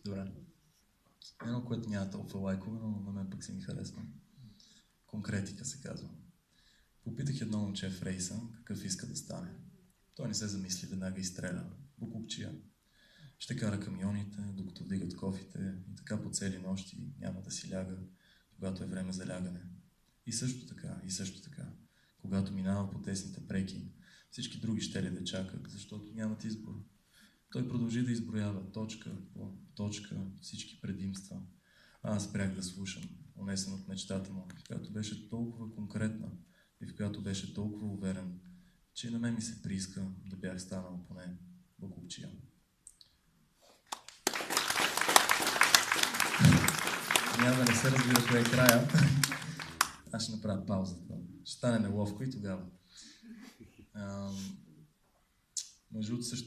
Добре. Едно, което няма толкова лайкове, но на мен пък си ми харесва. Конкретика се казва. Попитах едно момче в рейса какъв иска да стане. Той не се замисли, веднага изстреля. Букупчия. Ще кара камионите, докато вдигат кофите и така по цели нощи няма да си ляга, когато е време за лягане. И също така, когато минава по тесните преки, всички други щели да чакат, защото нямат избор. Той продължи да изброява точка по точка всички предимства. А аз спрях да слушам, унесен от мечтата му, която беше толкова конкретна и в която беше толкова уверен, че и на мен ми се прииска да бях станал поне букупчия. Няма да не се разбира кое е края. Аз ще направя пауза. Ще стане неловко и тогава. Между другото също